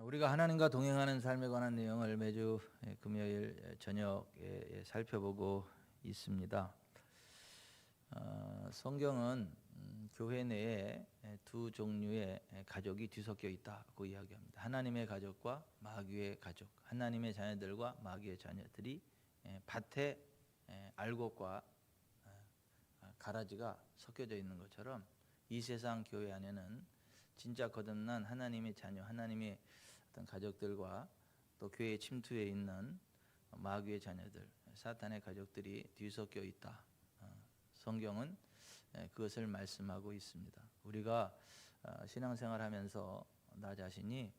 우리가 하나님과 동행하는 삶에 관한 내용을 매주 금요일 저녁에 살펴보고 있습니다. 성경은 교회 내에 두 종류의 가족이 뒤섞여 있다고 이야기합니다. 하나님의 가족과 마귀의 가족, 하나님의 자녀들과 마귀의 자녀들이 밭에 알곡과 가라지가 섞여져 있는 것처럼 이 세상 교회 안에는 진짜 거듭난 하나님의 자녀, 하나님의 어떤 가족들과 또 교회의 침투에 있는 마귀의 자녀들, 사탄의 가족들이 뒤섞여 있다. 성경은 그것을 말씀하고 있습니다. 우리가 신앙생활하면서 나 자신이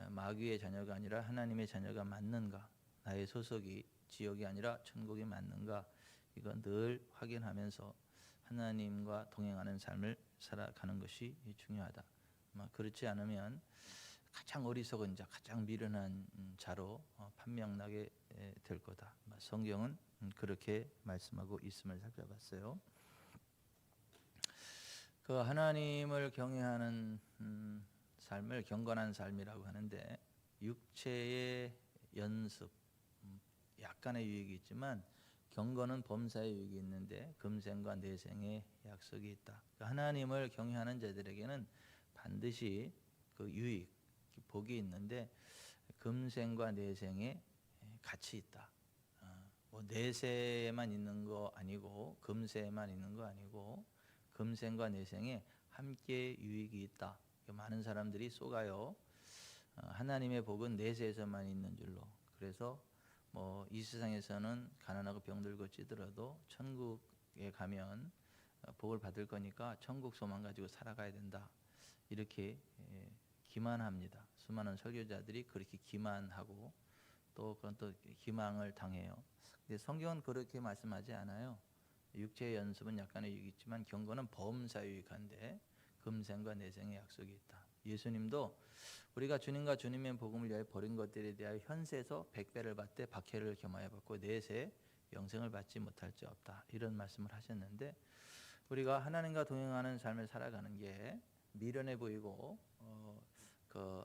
마귀의 자녀가 아니라 하나님의 자녀가 맞는가, 나의 소속이 지옥이 아니라 천국이 맞는가, 이건 늘 확인하면서 하나님과 동행하는 삶을 살아가는 것이 중요하다. 그렇지 않으면 가장 어리석은 자, 가장 미련한 자로 판명나게 될 거다. 성경은 그렇게 말씀하고 있음을 살펴봤어요. 그 하나님을 경외하는 삶을 경건한 삶이라고 하는데, 육체의 연습, 약간의 유익이 있지만 경건은 범사의 유익이 있는데 금생과 내생의 약속이 있다. 하나님을 경외하는 자들에게는 반드시 그 유익, 복이 있는데 금생과 내생에 같이 있다. 뭐 내세에만 있는 거 아니고 금세에만 있는 거 아니고 금생과 내생에 함께 유익이 있다. 많은 사람들이 속아요. 하나님의 복은 내세에서만 있는 줄로. 그래서 뭐 이 세상에서는 가난하고 병들고 찌들어도 천국에 가면 복을 받을 거니까 천국 소망 가지고 살아가야 된다. 이렇게 기만합니다. 수많은 설교자들이 그렇게 기만하고 또 그런 또 기망을 당해요. 근데 성경은 그렇게 말씀하지 않아요. 육체의 연습은 약간의 유익이 있지만 경건은 범사유익한데 금생과 내생의 약속이 있다. 예수님도 우리가 주님과 주님의 복음을 위하여 버린 것들에 대하여 현세에서 100배를 받되 박해를 겸하여 받고 내세 영생을 받지 못할 자 없다. 이런 말씀을 하셨는데, 우리가 하나님과 동행하는 삶을 살아가는 게 미련해 보이고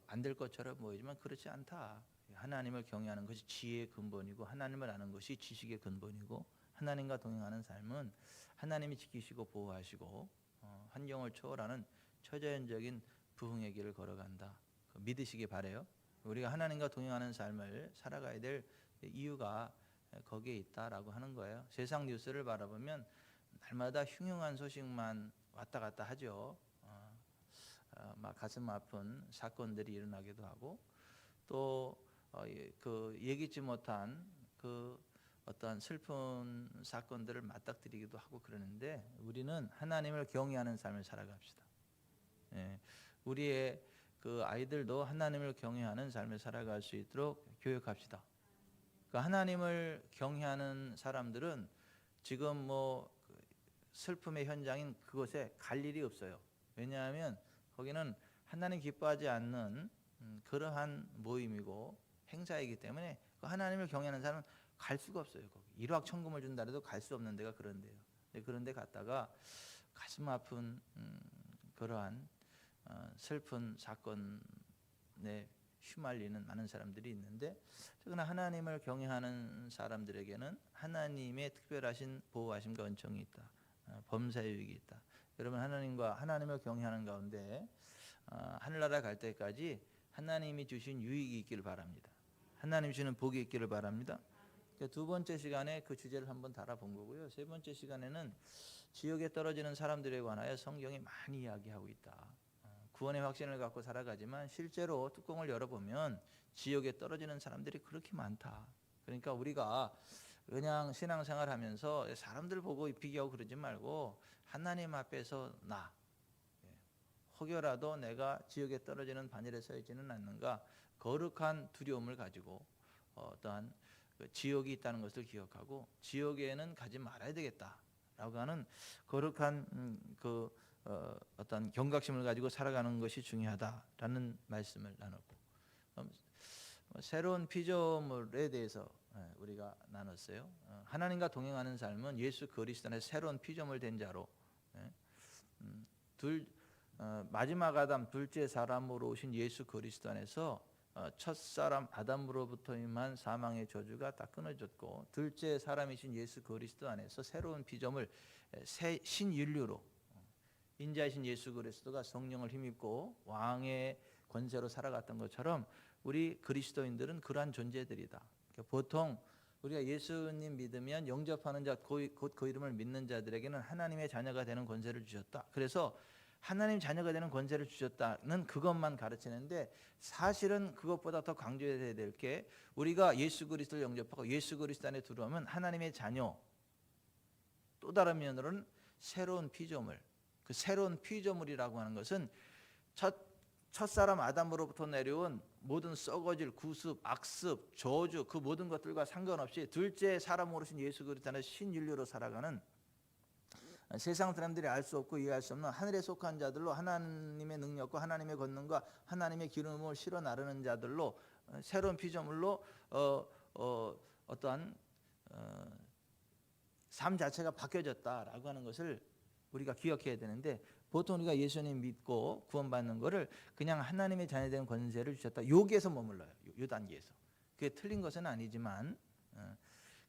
안 될 것처럼 보이지만 그렇지 않다. 하나님을 경외하는 것이 지혜의 근본이고 하나님을 아는 것이 지식의 근본이고, 하나님과 동행하는 삶은 하나님이 지키시고 보호하시고 환경을 초월하는 초자연적인 부흥의 길을 걸어간다. 믿으시기 바라요. 우리가 하나님과 동행하는 삶을 살아가야 될 이유가 거기에 있다라고 하는 거예요. 세상 뉴스를 바라보면 날마다 흉흉한 소식만 왔다 갔다 하죠. 막 가슴 아픈 사건들이 일어나기도 하고 또 그 예기치 못한 그 어떠한 슬픈 사건들을 맞닥뜨리기도 하고 그러는데, 우리는 하나님을 경외하는 삶을 살아갑시다. 우리의 그 아이들도 하나님을 경외하는 삶을 살아갈 수 있도록 교육합시다. 그 하나님을 경외하는 사람들은 지금 뭐 슬픔의 현장인 그곳에 갈 일이 없어요. 왜냐하면 거기는 하나님 기뻐하지 않는 그러한 모임이고 행사이기 때문에 그 하나님을 경외하는 사람은 갈 수가 없어요. 거기 일확천금을 준다 해도 갈 수 없는 데가 그런 데요. 그런 데 갔다가 가슴 아픈 그러한 슬픈 사건에 휘말리는 많은 사람들이 있는데, 그러나 하나님을 경외하는 사람들에게는 하나님의 특별하신 보호하심과 은총이 있다. 범사의 유익이 있다. 여러분, 하나님을 경외하는 가운데 하늘나라 갈 때까지 하나님이 주신 유익이 있기를 바랍니다. 하나님 주시는 복이 있기를 바랍니다. 두 번째 시간에 그 주제를 한번 달아본 거고요. 세 번째 시간에는 지옥에 떨어지는 사람들에 관하여 성경이 많이 이야기하고 있다. 구원의 확신을 갖고 살아가지만 실제로 뚜껑을 열어보면 지옥에 떨어지는 사람들이 그렇게 많다. 그러니까 우리가 그냥 신앙생활 하면서 사람들 보고 비교하고 그러지 말고 하나님 앞에서 혹여라도 내가 지옥에 떨어지는 반열에 서 있지는 않는가, 거룩한 두려움을 가지고 어떠한 지옥이 있다는 것을 기억하고 지옥에는 가지 말아야 되겠다라고 하는 거룩한 어떤 경각심을 가지고 살아가는 것이 중요하다라는 말씀을 나눴고, 새로운 피조물에 대해서 우리가 나눴어요. 하나님과 동행하는 삶은 예수 그리스도 안에서 새로운 피조물 된 자로 마지막 아담 둘째 사람으로 오신 예수 그리스도 안에서 첫사람 아담으로부터 임한 사망의 저주가 다 끊어졌고 둘째 사람이신 예수 그리스도 안에서 새로운 피조물 신인류로 인자이신 예수 그리스도가 성령을 힘입고 왕의 권세로 살아갔던 것처럼 우리 그리스도인들은 그러한 존재들이다. 보통 우리가 예수님 믿으면 영접하는 자, 곧 그 이름을 믿는 자들에게는 하나님의 자녀가 되는 권세를 주셨다. 그래서 하나님 자녀가 되는 권세를 주셨다는 그것만 가르치는데 사실은 그것보다 더 강조해야 될 게 우리가 예수 그리스도를 영접하고 예수 그리스도 안에 들어오면 하나님의 자녀, 또 다른 면으로는 새로운 피조물, 그 새로운 피조물이라고 하는 것은 첫사람 아담으로부터 내려온 모든 썩어질 구습, 악습, 저주 그 모든 것들과 상관없이 둘째 사람으로 오신 예수 그리스도 안에 신인류로 살아가는 세상 사람들이 알 수 없고 이해할 수 없는 하늘에 속한 자들로 하나님의 능력과 하나님의 권능과 하나님의 기름을 실어 나르는 자들로 새로운 피조물로 어떠한 삶 자체가 바뀌어졌다라고 하는 것을 우리가 기억해야 되는데 보통 우리가 예수님 믿고 구원받는 것을 그냥 하나님의 자녀된 권세를 주셨다. 여기에서 머물러요. 요 단계에서. 그게 틀린 것은 아니지만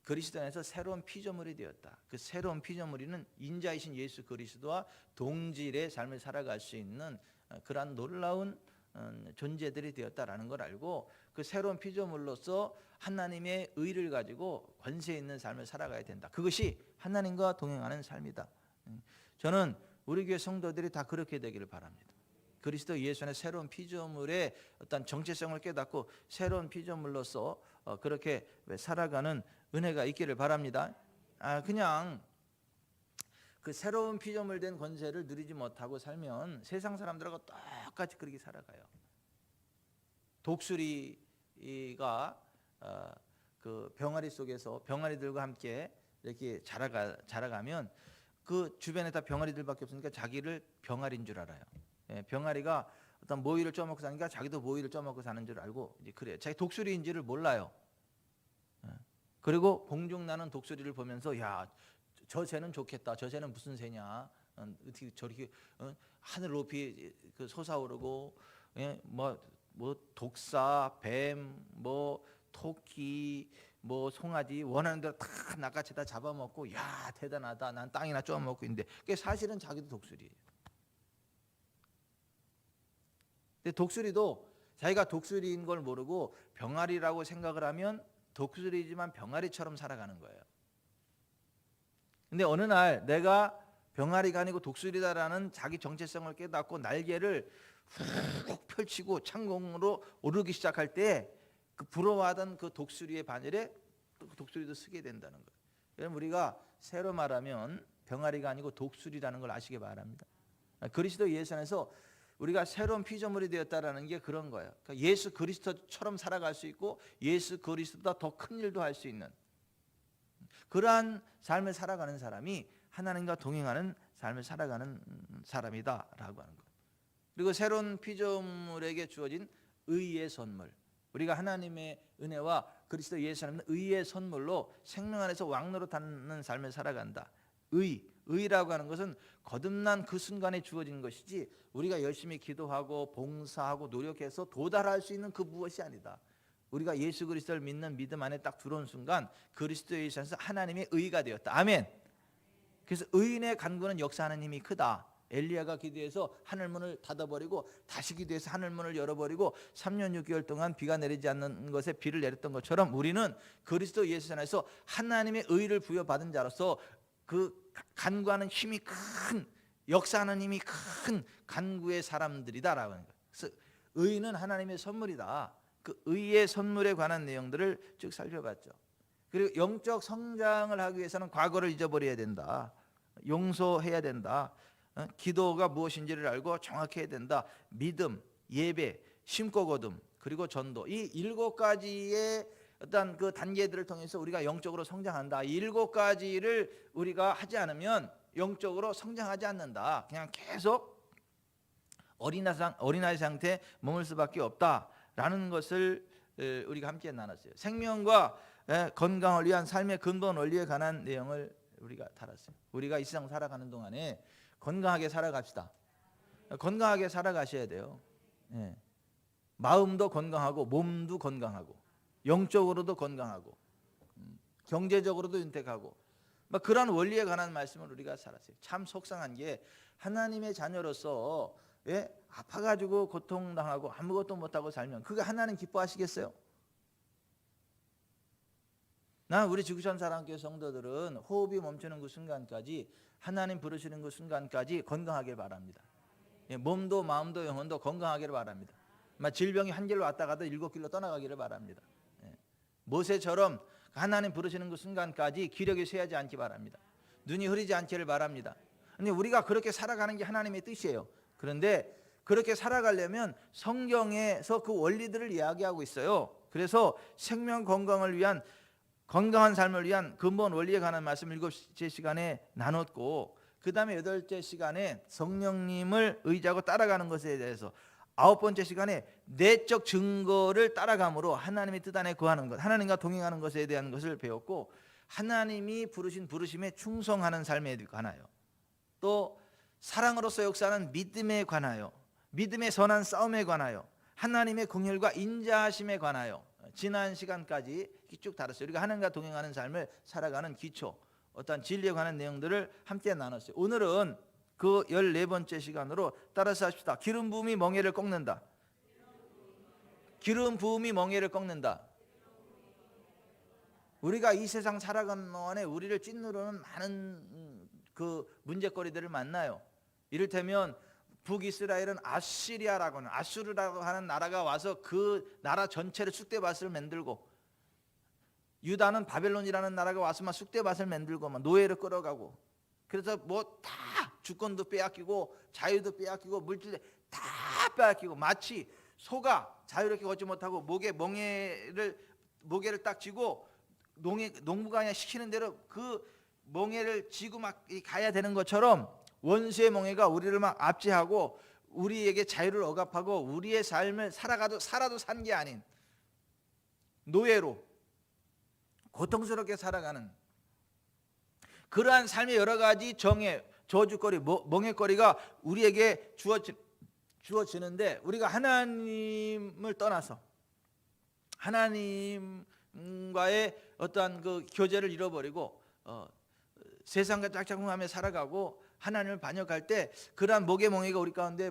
그리스도 안에서 새로운 피조물이 되었다. 그 새로운 피조물이는 인자이신 예수 그리스도와 동질의 삶을 살아갈 수 있는 그러한 놀라운 존재들이 되었다라는 걸 알고 그 새로운 피조물로서 하나님의 의를 가지고 권세 있는 삶을 살아가야 된다. 그것이 하나님과 동행하는 삶이다. 저는 우리 교회 성도들이 다 그렇게 되기를 바랍니다. 그리스도 예수 안에 새로운 피조물의 어떤 정체성을 깨닫고 새로운 피조물로서 그렇게 살아가는 은혜가 있기를 바랍니다. 그냥 그 새로운 피조물 된 권세를 누리지 못하고 살면 세상 사람들하고 똑같이 그렇게 살아가요. 독수리가 그 병아리 속에서 병아리들과 함께 이렇게 자라가면 그 주변에 다 병아리들밖에 없으니까 자기를 병아리인 줄 알아요. 병아리가 어떤 모이를 쪄먹고 사니까 자기도 모이를 쪄먹고 사는 줄 알고 이제 그래요. 자기 독수리인지를 몰라요. 그리고 공중나는 독수리를 보면서 야, 저 새는 좋겠다. 저 새는 무슨 새냐? 어떻게 저렇게 하늘 높이 그 솟아오르고 뭐 독사, 뱀, 뭐 토끼, 뭐 송아지 원하는 대로 다 낚아채다 잡아먹고 야 대단하다. 난 땅이나 쪼아먹고 있는데 그게 사실은 자기도 독수리예요. 근데 독수리도 자기가 독수리인 걸 모르고 병아리라고 생각을 하면 독수리지만 병아리처럼 살아가는 거예요. 근데 어느 날 내가 병아리가 아니고 독수리다라는 자기 정체성을 깨닫고 날개를 훅 펼치고 창공으로 오르기 시작할 때 그 부러워하던 그 독수리의 바늘에 그 독수리도 쓰게 된다는 거예요. 여러분 우리가 새로 말하면 병아리가 아니고 독수리라는 걸 아시기 바랍니다. 그리스도 예수 안에서 우리가 새로운 피조물이 되었다라는 게 그런 거예요. 그러니까 예수 그리스도처럼 살아갈 수 있고 예수 그리스도보다 더 큰 일도 할 수 있는 그러한 삶을 살아가는 사람이 하나님과 동행하는 삶을 살아가는 사람이다라고 하는 것. 그리고 새로운 피조물에게 주어진 의의 선물. 우리가 하나님의 은혜와 그리스도 예수 안에 의의 선물로 생명 안에서 왕노릇하는 삶을 살아간다. 의라고 하는 것은 거듭난 그 순간에 주어진 것이지 우리가 열심히 기도하고 봉사하고 노력해서 도달할 수 있는 그 무엇이 아니다. 우리가 예수 그리스도를 믿는 믿음 안에 딱 들어온 순간 그리스도 예수 안에서 하나님의 의가 되었다. 아멘. 그래서 의인의 간구는 역사하는 힘이 크다. 엘리야가 기도해서 하늘문을 닫아버리고 다시 기도해서 하늘문을 열어버리고 3년 6개월 동안 비가 내리지 않는 것에 비를 내렸던 것처럼 우리는 그리스도 예수 안에서 하나님의 의를 부여받은 자로서 그 간구하는 힘이 큰 역사하는 힘이 큰 간구의 사람들이다라고 하는 거예요. 그래서 의는 하나님의 선물이다. 그 의의 선물에 관한 내용들을 쭉 살펴봤죠. 그리고 영적 성장을 하기 위해서는 과거를 잊어버려야 된다. 용서해야 된다. 기도가 무엇인지를 알고 정확히 해야 된다. 믿음, 예배, 심고 거둠, 그리고 전도. 이 7가지의 어떤 그 단계들을 통해서 우리가 영적으로 성장한다. 이 7가지를 우리가 하지 않으면 영적으로 성장하지 않는다. 그냥 계속 어린아이 상태에 머물 수밖에 없다라는 것을 우리가 함께 나눴어요. 생명과 건강을 위한 삶의 근본 원리에 관한 내용을 우리가 다뤘어요. 우리가 이 세상 살아가는 동안에 건강하게 살아갑시다. 건강하게 살아가셔야 돼요. 예. 마음도 건강하고 몸도 건강하고 영적으로도 건강하고 경제적으로도 윤택하고 막 그런 원리에 관한 말씀을 우리가 살았어요. 참 속상한 게 하나님의 자녀로서 아파가지고 고통당하고 아무것도 못하고 살면 그게 하나님 기뻐하시겠어요? 난 우리 지구촌 사랑교회 성도들은 호흡이 멈추는 그 순간까지 하나님 부르시는 그 순간까지 건강하길 바랍니다. 몸도 마음도 영혼도 건강하기를 바랍니다. 질병이 한 길로 왔다 가도 7길로 떠나가기를 바랍니다. 모세처럼 하나님 부르시는 그 순간까지 기력이 쇠하지 않기 바랍니다. 눈이 흐리지 않기를 바랍니다. 근데 우리가 그렇게 살아가는 게 하나님의 뜻이에요. 그런데 그렇게 살아가려면 성경에서 그 원리들을 이야기하고 있어요. 그래서 생명 건강을 위한 건강한 삶을 위한 근본 원리에 관한 말씀 7째 시간에 나눴고 그 다음에 8째 시간에 성령님을 의지하고 따라가는 것에 대해서 9번째 시간에 내적 증거를 따라감으로 하나님의 뜻 안에 거하는 것, 하나님과 동행하는 것에 대한 것을 배웠고 하나님이 부르신 부르심에 충성하는 삶에 관하여 또 사랑으로서 역사하는 믿음에 관하여 믿음의 선한 싸움에 관하여 하나님의 긍휼과 인자하심에 관하여 지난 시간까지 쭉 다뤘어요. 우리가 하나님과 동행하는 삶을 살아가는 기초 어떤 진리에 관한 내용들을 함께 나눴어요. 오늘은 그 14번째 시간으로 따라서 합시다. 기름 부음이 멍에를 꺾는다. 기름 부음이 멍에를 꺾는다. 우리가 이 세상 살아가는 동안에 우리를 찐누르는 많은 그 문제거리들을 만나요. 이를테면 북이스라엘은 아시리아라고는 아수르라고 하는 나라가 와서 그 나라 전체를 쑥대밭을 만들고 유다는 바벨론이라는 나라가 와서 막 쑥대밭을 만들고 막 노예를 끌어가고 그래서 뭐 다 주권도 빼앗기고 자유도 빼앗기고 물질 다 빼앗기고 마치 소가 자유롭게 걷지 못하고 목에 멍에를 딱 쥐고 농부가 그냥 시키는 대로 그 멍에를 쥐고 막 가야 되는 것처럼 원수의 멍에가 우리를 막 압제하고 우리에게 자유를 억압하고 우리의 삶을 살아도 산 게 아닌 노예로 고통스럽게 살아가는 그러한 삶의 여러 가지 정해, 저주거리, 멍해거리가 우리에게 주어지는데 우리가 하나님을 떠나서 하나님과의 어떠한 그 교제를 잃어버리고 세상과 짝짝꿍하며 살아가고 하나님을 반역할 때 그러한 목의 멍에가 우리 가운데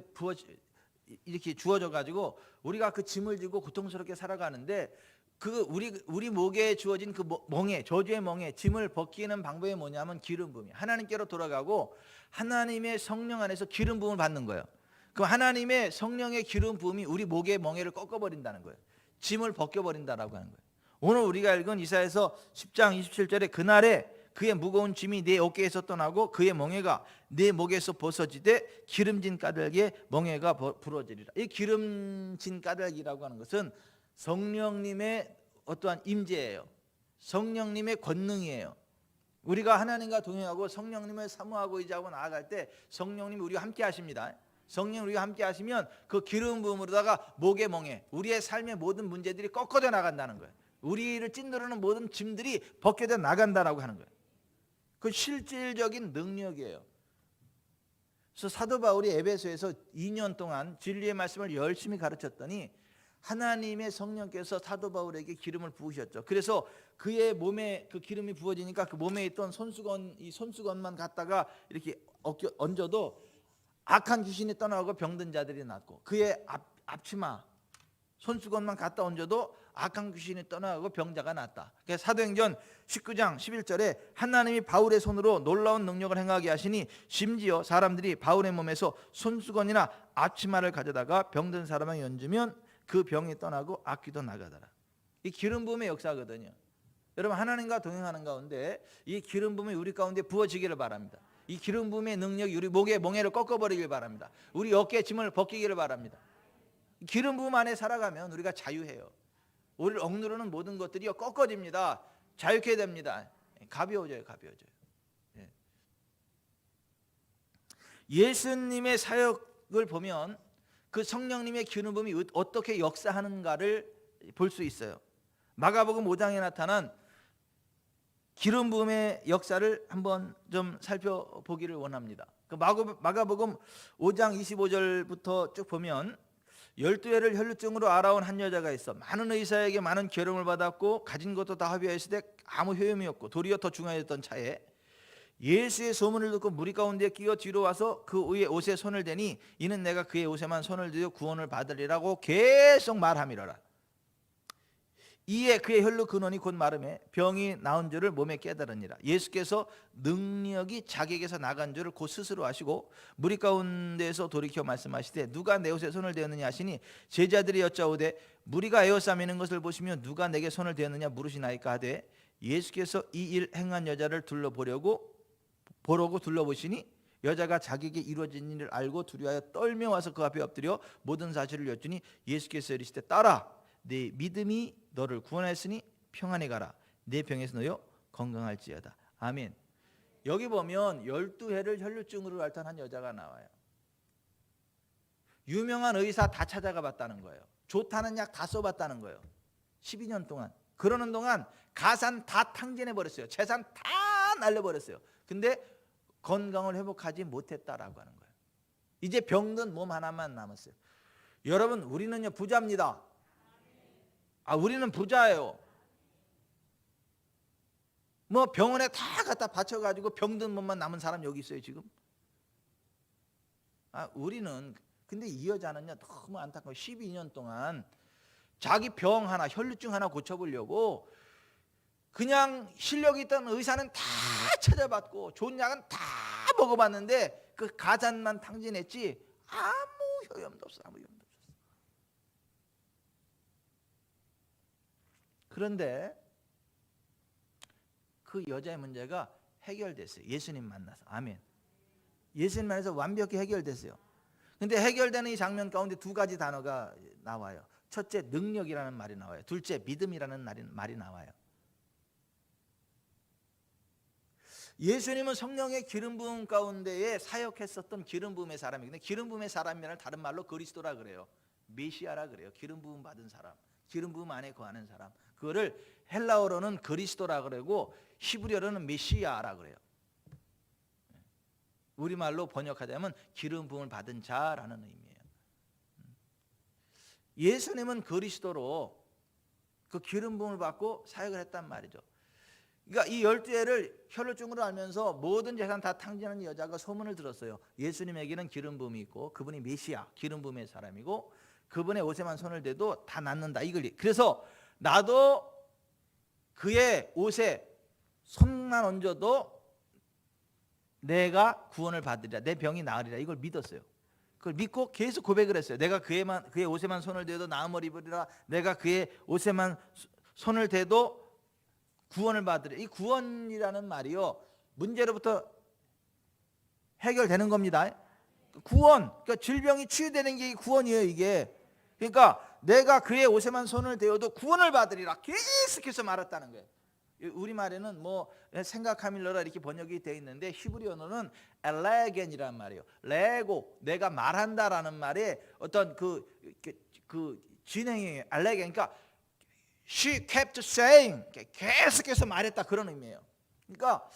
이렇게 주어져 가지고 우리가 그 짐을 지고 고통스럽게 살아가는데 그 우리 목에 주어진 그 멍에 저주의 멍에 짐을 벗기는 방법이 뭐냐면 기름 부음이 하나님께로 돌아가고 하나님의 성령 안에서 기름 부음을 받는 거예요. 그럼 하나님의 성령의 기름 부음이 우리 목의 멍에를 꺾어버린다는 거예요. 짐을 벗겨버린다라고 하는 거예요. 오늘 우리가 읽은 이사야서 10장 27절에 그날에 그의 무거운 짐이 내 어깨에서 떠나고 그의 멍에가 내 목에서 벗어지되 기름진 까닭에 멍에가 부러지리라. 이 기름진 까닭이라고 하는 것은 성령님의 어떠한 임재예요. 성령님의 권능이에요. 우리가 하나님과 동행하고 성령님을 사모하고 의지하고 나아갈 때 성령님이 우리와 함께 하십니다. 성령 우리가 함께 하시면 그 기름 부음으로다가 목의 멍에 우리의 삶의 모든 문제들이 꺾어져 나간다는 거예요. 우리를 찐누르는 모든 짐들이 벗겨져 나간다라고 하는 거예요. 그 실질적인 능력이에요. 그래서 사도 바울이 에베소에서 2년 동안 진리의 말씀을 열심히 가르쳤더니 하나님의 성령께서 사도 바울에게 기름을 부으셨죠. 그래서 그의 몸에 그 기름이 부어지니까 그 몸에 있던 이 손수건만 갖다가 이렇게 얹어도 악한 귀신이 떠나고 병든 자들이 낫고 그의 앞치마 손수건만 갖다 얹어도 악한 귀신이 떠나고 병자가 낫다. 그래서 사도행전 19장 11절에 하나님이 바울의 손으로 놀라운 능력을 행하게 하시니 심지어 사람들이 바울의 몸에서 손수건이나 앞치마를 가져다가 병든 사람에게 얹으면 그 병이 떠나고 악귀도 나가더라. 이 기름 부음의 역사거든요. 여러분 하나님과 동행하는 가운데 이 기름 부음이 우리 가운데 부어지기를 바랍니다. 이 기름 부음의 능력이 우리 목의 멍에를 꺾어버리길 바랍니다. 우리 어깨의 짐을 벗기기를 바랍니다. 기름 부음 안에 살아가면 우리가 자유해요. 우리를 억누르는 모든 것들이 꺾어집니다. 자유케 됩니다. 가벼워져요. 예수님의 사역을 보면 그 성령님의 기름 부음이 어떻게 역사하는가를 볼 수 있어요. 마가복음 5장에 나타난 기름 부음의 역사를 한번 좀 살펴보기를 원합니다. 그 마가복음 5장 25절부터 쭉 보면 12해를 혈루증으로 알아온 한 여자가 있어. 많은 의사에게 많은 괴로움을 받았고 가진 것도 다 합의하였을 때 아무 효험이 없고 도리어 더 중요했던 차에 예수의 소문을 듣고 무리 가운데 끼어 뒤로 와서 그 의의 옷에 손을 대니 이는 내가 그의 옷에만 손을 대어 구원을 받으리라고 계속 말함이로라. 이에 그의 혈루 근원이 곧 마름에 병이 나은 줄을 몸에 깨달으니라. 예수께서 능력이 자기에게서 나간 줄을 곧 스스로 아시고 무리 가운데서 돌이켜 말씀하시되 누가 내 옷에 손을 대었느냐 하시니 제자들이 여짜오되 무리가 에워싸매는 것을 보시며 누가 내게 손을 대었느냐 물으시나이까 하되 예수께서 이 일 행한 여자를 보려고 둘러보시니 여자가 자기에게 이루어진 일을 알고 두려워하여 떨며 와서 그 앞에 엎드려 모든 사실을 여쭈니 예수께서 이르시되 딸아 네 믿음이 너를 구원하였으니 평안히 가라. 내 병에서 너여 건강할지어다. 아멘. 여기 보면 12해를 혈루증으로 앓던 한 여자가 나와요. 유명한 의사 다 찾아가 봤다는 거예요. 좋다는 약 다 써봤다는 거예요. 12년 동안. 그러는 동안 가산 다 탕진해 버렸어요. 재산 다 날려버렸어요. 근데 건강을 회복하지 못했다라고 하는 거예요. 이제 병든 몸 하나만 남았어요. 여러분 우리는요 부자입니다. 우리는 부자예요. 뭐 병원에 다 갖다 바쳐가지고 병든 몸만 남은 사람 여기 있어요 지금. 우리는 근데 이 여자는요 너무 안타까워. 12년 동안 자기 병 하나 혈루증 하나 고쳐보려고 그냥 실력이 있던 의사는 다 찾아봤고 좋은 약은 다 먹어봤는데 그 가산만 탕진했지 아무 효험도 없어. 아무 효험도 없었어. 그런데 그 여자의 문제가 해결됐어요. 예수님 만나서. 아멘. 예수님 만나서 완벽히 해결됐어요. 근데 해결되는 이 장면 가운데 두 가지 단어가 나와요. 첫째 능력이라는 말이 나와요. 둘째 믿음이라는 말이 나와요. 예수님은 성령의 기름 부음 가운데에 사역했었던 기름 부음의 사람이거든요. 기름 부음의 사람이란 다른 말로 그리스도라 그래요. 메시아라 그래요. 기름 부음 받은 사람, 기름 부음 안에 거하는 사람. 그거를 헬라어로는 그리스도라 그러고 히브리어로는 메시아라 그래요. 우리말로 번역하자면 기름 부음을 받은 자라는 의미예요. 예수님은 그리스도로 그 기름 부음을 받고 사역을 했단 말이죠. 그러니까 이 12해를 혈루증으로 알면서 모든 재산 다 탕진하는 여자가 소문을 들었어요. 예수님에게는 기름 부음이 있고 그분이 메시아 기름 부음의 사람이고 그분의 옷에만 손을 대도 다 낫는다. 그래서 나도 그의 옷에 손만 얹어도 내가 구원을 받으리라. 내 병이 나으리라. 이걸 믿었어요. 그걸 믿고 계속 고백을 했어요. 내가 그의 옷에만 손을 대도 나음을 입으리라. 내가 그의 옷에만 손을 대도 구원을 받으리라. 이 구원이라는 말이요 문제로부터 해결되는 겁니다. 구원, 그러니까 질병이 치유되는 게 구원이에요. 이게 그러니까 내가 그의 옷에만 손을 대어도 구원을 받으리라 계속해서 말했다는 거예요. 우리말에는 뭐 생각하밀러라 이렇게 번역이 되어 있는데 히브리어는 엘레겐이란 말이에요. 레고 내가 말한다라는 말에 어떤 그 진행이에요. 엘레겐 그러니까 she kept saying 계속해서 말했다 그런 의미예요. 그러니까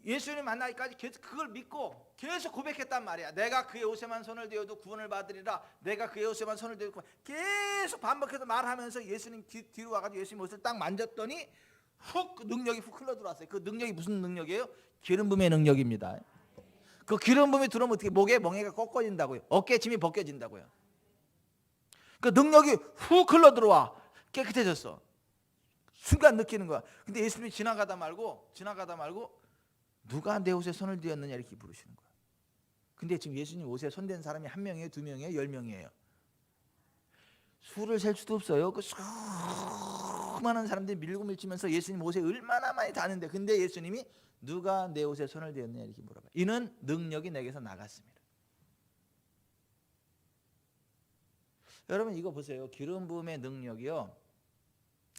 예수님 만나기까지 계속 그걸 믿고 계속 고백했단 말이야. 내가 그의 옷에만 손을 대어도 구원을 받으리라. 내가 그의 옷에만 손을 대고 계속 반복해서 말하면서 예수님 뒤로 와가지고 예수님 옷을 딱 만졌더니 훅 능력이 훅 흘러 들어왔어요. 그 능력이 무슨 능력이에요? 기름 부음의 능력입니다. 그 기름 부음이 들어오면 어떻게 목에 멍에가 꺾어진다고요. 어깨 침이 벗겨진다고요. 그 능력이 훅 흘러 들어와 깨끗해졌어. 순간 느끼는 거야. 근데 예수님이 지나가다 말고 누가 내 옷에 손을 대었느냐 이렇게 부르시는 거야. 근데 지금 예수님 옷에 손댄 사람이 1명이에요, 2명이에요, 10명이에요. 수를 셀 수도 없어요. 그 수많은 사람들이 밀고 밀치면서 예수님 옷에 얼마나 많이 닿는데 근데 예수님이 누가 내 옷에 손을 대었느냐 이렇게 물어봐요. 이는 능력이 내게서 나갔습니다. 여러분 이거 보세요. 기름 부음의 능력이요.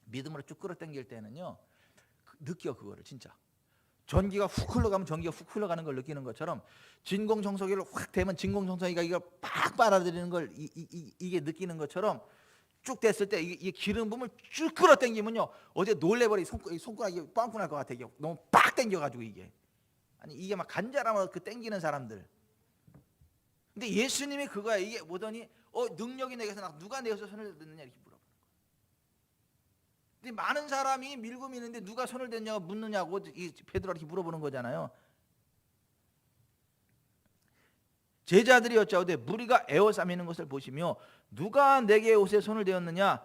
믿음으로 쭉 끌어당길 때는요. 느껴 그거를 진짜. 전기가 훅 흘러가면 전기가 훅 흘러가는 걸 느끼는 것처럼 진공청소기를 확 대면 진공청소기가 이걸 팍 빨아들이는 걸 이게 느끼는 것처럼 쭉 됐을 때 이게 기름 부음을 쭉 끌어당기면요. 어제 놀래버리 손가락이 빵꾸 날 것 같아. 이게 너무 빡 당겨가지고 이게. 아니 이게 막 간절하면 그 당기는 사람들. 근데 예수님이 그거야. 이게 보더니 능력이 내게서 나 누가 내게서 손을 댔느냐 이렇게 물어보는 거예요. 근데 많은 사람이 밀고 미는데 누가 손을 댔냐고 묻느냐고 이 베드로가 이렇게 물어보는 거잖아요. 제자들이 여짜오되 무리가 에워싸매는 것을 보시며 누가 내게 옷에 손을 대었느냐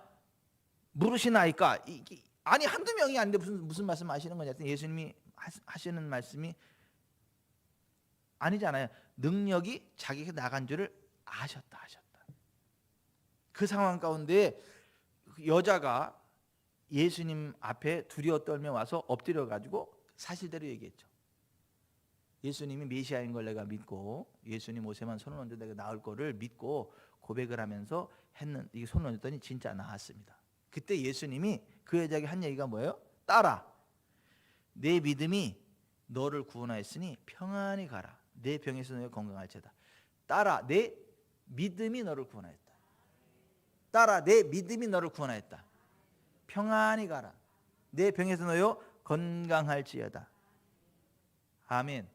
물으시나이까. 아니 한두 명이 아닌데 무슨 말씀 하시는 거냐. 예수님이 하시는 말씀이 아니잖아요. 능력이 자기에게 나간 줄을 아셨다. 그 상황 가운데 여자가 예수님 앞에 두려워 떨며 와서 엎드려 가지고 사실대로 얘기했죠. 예수님이 메시아인 걸 내가 믿고 예수님 옷에만 손을 얹어 내가 나을 거를 믿고 고백을 하면서 이게 손을 얹었더니 진짜 나았습니다. 그때 예수님이 그 여자에게 한 얘기가 뭐예요? 딸아, 내 믿음이 너를 구원하였으니 평안히 가라. 내 병에서 너가 건강할지어다. 딸아, 내 믿음이 너를 구원하였다. 딸아, 내 믿음이 너를 구원하였다. 평안히 가라. 내 병에서 너요 건강할지어다. 아멘.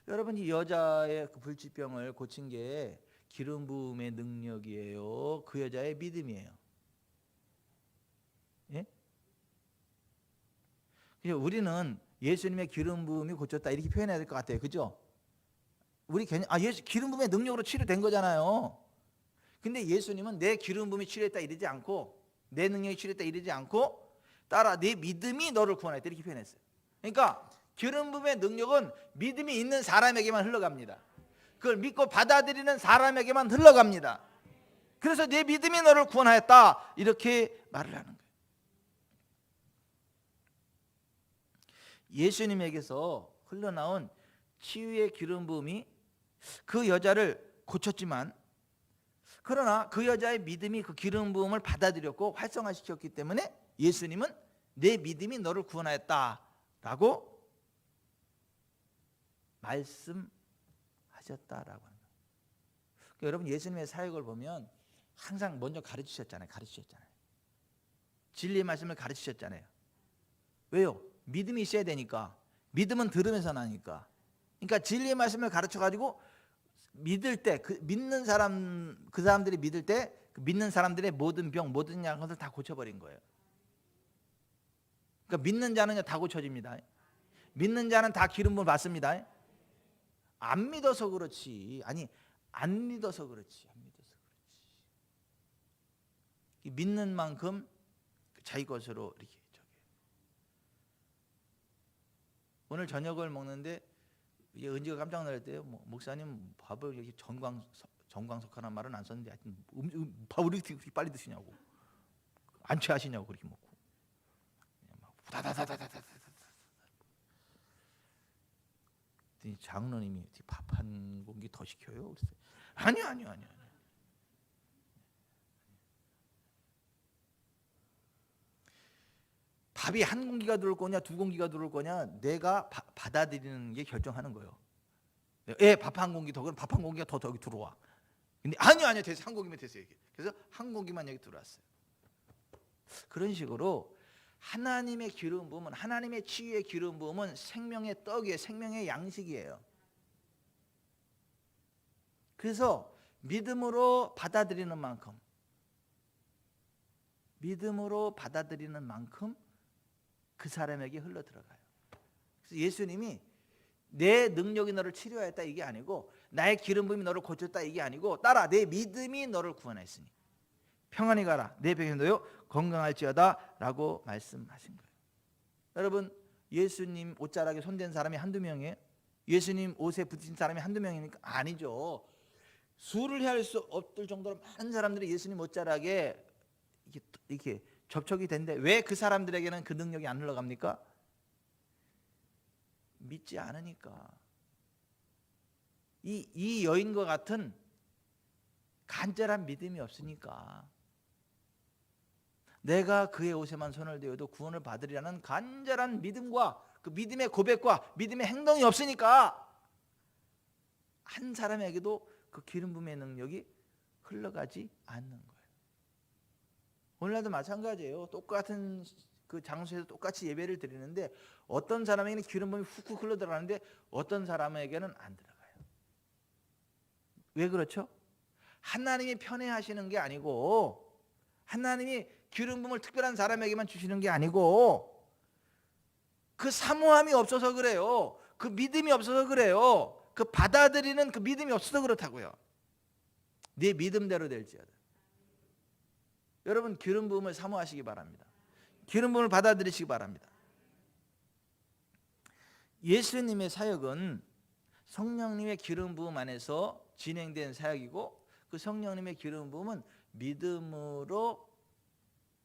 여러분, 이 여자의 그 불치병을 고친 게 기름 부음의 능력이에요? 그 여자의 믿음이에요? 예? 우리는 예수님의 기름 부음이 고쳤다 이렇게 표현해야 될 것 같아요. 그죠? 우리 개념, 기름 부음의 능력으로 치료된 거잖아요. 근데 예수님은 내 기름 부음이 치료했다 이러지 않고, 내 능력이 치료했다 이러지 않고, 따라 내 믿음이 너를 구원했다 이렇게 표현했어요. 그러니까 기름 부음의 능력은 믿음이 있는 사람에게만 흘러갑니다. 그걸 믿고 받아들이는 사람에게만 흘러갑니다. 그래서 내 믿음이 너를 구원하였다 이렇게 말을 하는 거예요. 예수님에게서 흘러나온 치유의 기름 부음이 그 여자를 고쳤지만, 그러나 그 여자의 믿음이 그 기름 부음을 받아들였고 활성화시켰기 때문에 예수님은 내 믿음이 너를 구원하였다라고 말씀하셨다라고 합니다. 그러니까 여러분, 예수님의 사역을 보면 항상 먼저 가르치셨잖아요. 진리의 말씀을 가르치셨잖아요. 왜요? 믿음이 있어야 되니까. 믿음은 들으면서 나니까. 그러니까 진리의 말씀을 가르쳐가지고 믿을 때, 믿는 사람, 그 사람들이 믿을 때 그 믿는 사람들의 모든 병, 모든 것을 다 고쳐버린 거예요. 그러니까 믿는 자는 다 고쳐집니다. 믿는 자는 다 기름 부음을 받습니다. 안 믿어서 그렇지. 안 믿어서 그렇지. 믿는 만큼 자기 것으로 이렇게. 오늘 저녁을 먹는데 은지가 깜짝 놀랐대요. 목사님 밥을 이렇게 정광석하는 말은 안 썼는데 하여튼 밥을 이렇게 빨리 드시냐고, 안 취하시냐고 그렇게 먹고 다다다다다다. 장로님이 밥 한 공기 더 시켜요? 그랬어요. 아니요. 밥이 한 공기가 들어올 거냐 두 공기가 들어올 거냐 내가 받아들이는 게 결정하는 거예요. 밥 한 공기 더, 그럼 밥 한 공기가 더 여기 들어와. 근데 아니요 됐어요. 한 공기면 됐어요. 그래서 한 공기만 여기 들어왔어요. 그런 식으로 하나님의 기름 부음은, 하나님의 치유의 기름 부음은 생명의 떡이에요. 생명의 양식이에요. 그래서 믿음으로 받아들이는 만큼 그 사람에게 흘러 들어가요. 그래서 예수님이 내 능력이 너를 치료하였다 이게 아니고, 나의 기름 부음이 너를 고쳤다 이게 아니고, 따라 내 믿음이 너를 구원했으니 평안히 가라. 내 병이 너요 건강할지어다 라고 말씀하신 거예요. 여러분, 예수님 옷자락에 손댄 사람이 한두 명이에요? 예수님 옷에 붙인 사람이 한두 명이니까 아니죠. 수를 헤아릴 수 없을 정도로 많은 사람들이 예수님 옷자락에 이렇게 접촉이 된데 왜 그 사람들에게는 그 능력이 안 흘러갑니까? 믿지 않으니까. 이 여인과 같은 간절한 믿음이 없으니까. 내가 그의 옷에만 손을 대어도 구원을 받으리라는 간절한 믿음과 그 믿음의 고백과 믿음의 행동이 없으니까 한 사람에게도 그 기름 부음의 능력이 흘러가지 않는 거예요. 오늘날도 마찬가지예요. 똑같은 그 장소에서 똑같이 예배를 드리는데 어떤 사람에게는 기름 부음이 훅훅 흘러 들어가는데 어떤 사람에게는 안 들어가요. 왜 그렇죠? 하나님이 편애하시는 게 아니고, 하나님이 기름 부음을 특별한 사람에게만 주시는 게 아니고, 그 사모함이 없어서 그래요. 그 믿음이 없어서 그래요. 그 받아들이는 그 믿음이 없어서 그렇다고요. 네 믿음대로 될지어다. 여러분, 기름 부음을 사모하시기 바랍니다. 기름 부음을 받아들이시기 바랍니다. 예수님의 사역은 성령님의 기름 부음 안에서 진행된 사역이고, 그 성령님의 기름 부음은 믿음으로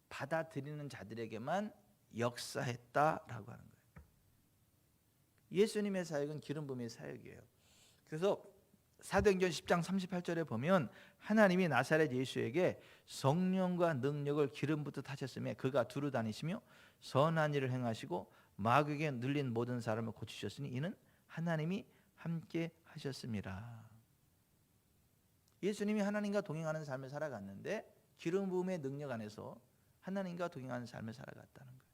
받아들이는 자들에게만 역사했다라고 하는 거예요. 예수님의 사역은 기름 부음의 사역이에요. 그래서 사도행전 10장 38절에 보면 하나님이 나사렛 예수에게 성령과 능력을 기름 붓듯 하셨으며 그가 두루 다니시며 선한 일을 행하시고 마귀에게 눌린 모든 사람을 고치셨으니 이는 하나님이 함께 하셨습니다. 예수님이 하나님과 동행하는 삶을 살아갔는데 기름 부음의 능력 안에서 하나님과 동행하는 삶을 살아갔다는 거예요.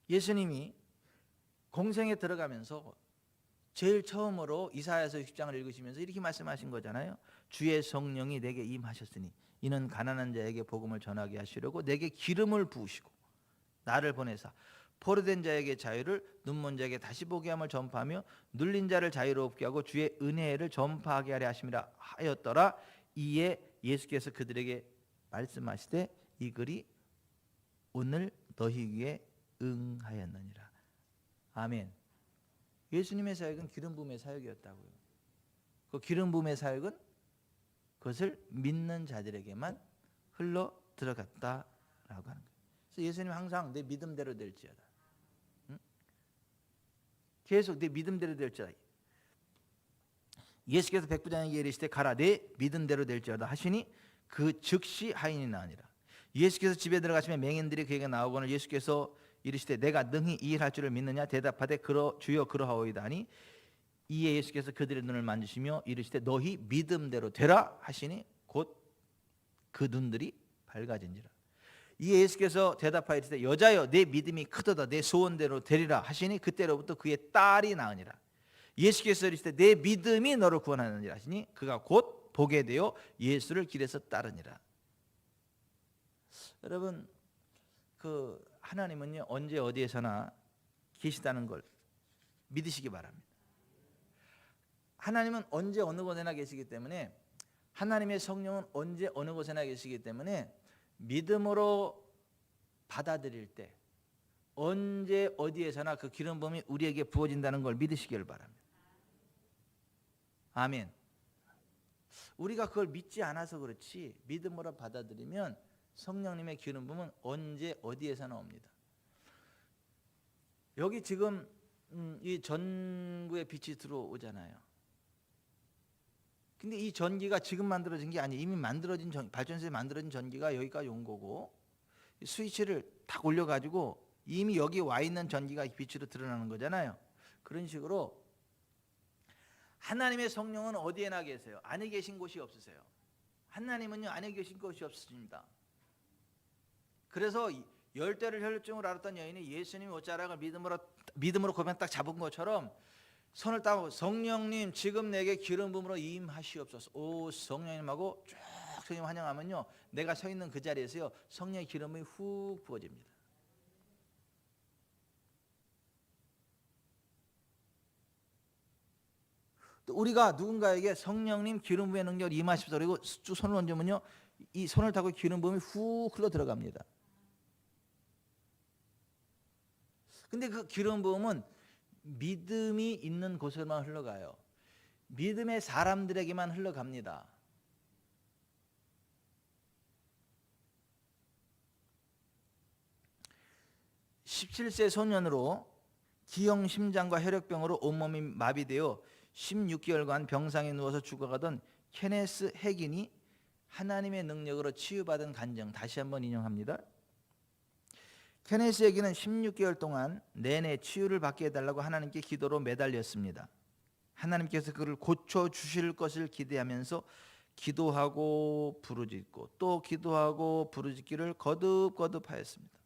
예수님이 공생에 들어가면서 제일 처음으로 이사야서 60장을 읽으시면서 이렇게 말씀하신 거잖아요. 주의 성령이 내게 임하셨으니 이는 가난한 자에게 복음을 전하게 하시려고 내게 기름을 부으시고 나를 보내사 포로된 자에게 자유를, 눈먼 자에게 다시 보게 함을 전파하며 눌린 자를 자유롭게 하고 주의 은혜를 전파하게 하려 하심이라 하였더라. 이에 예수께서 그들에게 말씀하시되 이 글이 오늘 너희 귀에 응하였느니라. 아멘. 예수님의 사역은 기름 부음의 사역이었다고요. 그 기름 부음의 사역은 그것을 믿는 자들에게만 흘러 들어갔다라고 하는 거예요. 그래서 예수님은 항상 내 믿음대로 될지어다. 응? 계속 내 믿음대로 될지어다. 예수께서 백부장에게 이르시되 가라 내 믿음대로 될지어다 하시니 그 즉시 하인이 나으니라. 예수께서 집에 들어가시면 맹인들이 그에게 나오거늘 예수께서 이르시되 내가 능히 이 일 할 줄을 믿느냐 대답하되 주여 그러하오이다 하니 이에 예수께서 그들의 눈을 만지시며 이르시되 너희 믿음대로 되라 하시니 곧 그 눈들이 밝아진지라. 이에 예수께서 대답하여 이르시되 여자여 내 믿음이 크도다 내 소원대로 되리라 하시니 그때로부터 그의 딸이 나으니라. 예수께서 이르시되 내 믿음이 너를 구원하느니라 하시니 그가 곧 보게 되어 예수를 길에서 따르니라. 여러분, 그 하나님은요 언제 어디에서나 계시다는 걸 믿으시기 바랍니다. 하나님은 언제 어느 곳에나 계시기 때문에, 하나님의 성령은 언제 어느 곳에나 계시기 때문에 믿음으로 받아들일 때 언제 어디에서나 그 기름 부음이 우리에게 부어진다는 걸 믿으시기를 바랍니다. 아멘. 우리가 그걸 믿지 않아서 그렇지 믿음으로 받아들이면 성령님의 기름 부음은 언제 어디에서나 옵니다. 여기 지금 이 전구의 빛이 들어오잖아요. 근데 이 전기가 지금 만들어진 게 아니에요. 이미 만들어진 발전소에 만들어진 전기가 여기까지 온 거고, 스위치를 딱 올려가지고 이미 여기 와 있는 전기가 빛으로 드러나는 거잖아요. 그런 식으로 하나님의 성령은 어디에나 계세요. 안에 계신 곳이 없으세요. 하나님은요 안에 계신 곳이 없으십니다. 그래서 열대를 혈루증으로 앓았던 여인이 예수님이 옷자락을 믿음으로 고백 딱 잡은 것처럼 손을 따고 성령님 지금 내게 기름 부음으로 임하시옵소서. 오 성령님하고 쭉 성령 환영하면요 내가 서 있는 그 자리에서요 성령의 기름이 훅 부어집니다. 또 우리가 누군가에게 성령님 기름 부음의 능력을 임하십시오 그리고 쭉 손을 얹으면요 이 손을 타고 기름 부음이 훅 흘러 들어갑니다. 근데 그 기름 부음은 믿음이 있는 곳에만 흘러가요. 믿음의 사람들에게만 흘러갑니다. (17세) 소년으로 기형 심장과 혈액병으로 온몸이 마비되어 16개월간 병상에 누워서 죽어가던 케네스 해긴이 하나님의 능력으로 치유받은 간증, 다시 한번 인용합니다. 케네스 해긴은 16개월 동안 내내 치유를 받게 해달라고 하나님께 기도로 매달렸습니다. 하나님께서 그를 고쳐주실 것을 기대하면서 기도하고 부르짖고 또 기도하고 부르짖기를 거듭거듭하였습니다.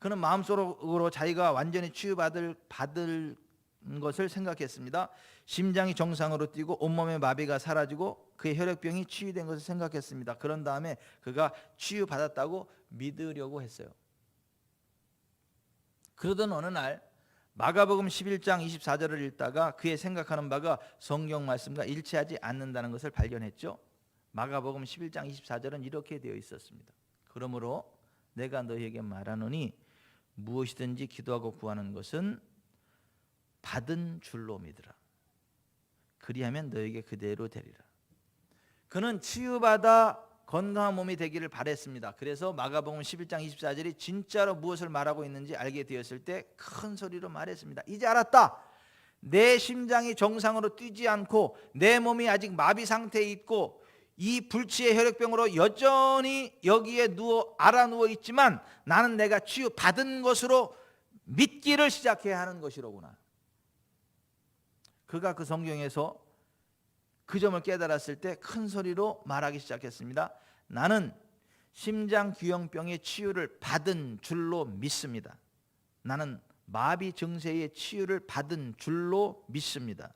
그는 마음속으로 자기가 완전히 치유받을 것을 생각했습니다. 심장이 정상으로 뛰고 온몸의 마비가 사라지고 그의 혈액병이 치유된 것을 생각했습니다. 그런 다음에 그가 치유받았다고 믿으려고 했어요. 그러던 어느 날 마가복음 11장 24절을 읽다가 그의 생각하는 바가 성경 말씀과 일치하지 않는다는 것을 발견했죠. 마가복음 11장 24절은 이렇게 되어 있었습니다. 그러므로 내가 너희에게 말하노니 무엇이든지 기도하고 구하는 것은 받은 줄로 믿으라. 그리하면 너에게 그대로 되리라. 그는 치유받아 건강한 몸이 되기를 바랬습니다. 그래서 마가복음 11장 24절이 진짜로 무엇을 말하고 있는지 알게 되었을 때 큰 소리로 말했습니다. 이제 알았다. 내 심장이 정상으로 뛰지 않고 내 몸이 아직 마비 상태에 있고 이 불치의 혈액병으로 여전히 여기에 알아 누워 있지만 나는 내가 치유받은 것으로 믿기를 시작해야 하는 것이로구나. 그가 그 성경에서 그 점을 깨달았을 때 큰 소리로 말하기 시작했습니다. 나는 심장규형병의 치유를 받은 줄로 믿습니다. 나는 마비 증세의 치유를 받은 줄로 믿습니다.